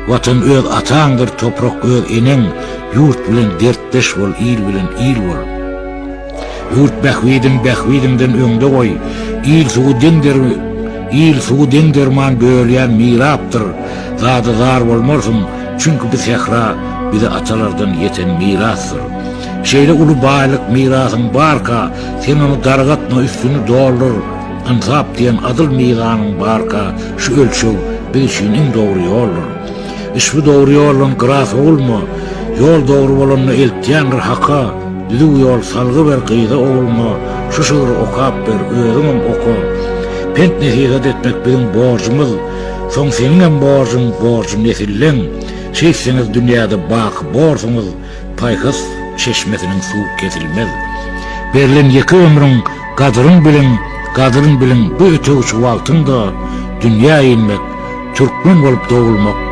Vatan öz ataňdyr, toprak öz eneň, ýurt bilen dertdeş bol, il bilen il bol. Ýurt bähwidin öňde goý, il suw dendirman bölýän mirapdyr. Zady zar bolmarsyň, çünki bu sehra bize atalardan yeten mirasdyr. Şeýle uly baýlyk mirasyň barka, sen onu dargatma, üstüni doldur. Insap diýen adyl mizanyň barka, şu ölçew bir işiniň dogry ýoldur. Şu dogry ýolun gras bolma, ýol dogry bolanyny eltýändir haka, düzü ýol salgy ber gyýda olma, şu şuur okap ber, özüňem oku. Pent nesihat etmek bizim borcumuz, soň seniň borcum nesillen, şeýseniz dünýäde baky borcumuz, paýhys çeşmesiniň suw kesilmez. Berilen ýeki ömrüň gadryň bilen bu ötüňçi wagtyňda dünýä inmek, türkmen bolup dogulmak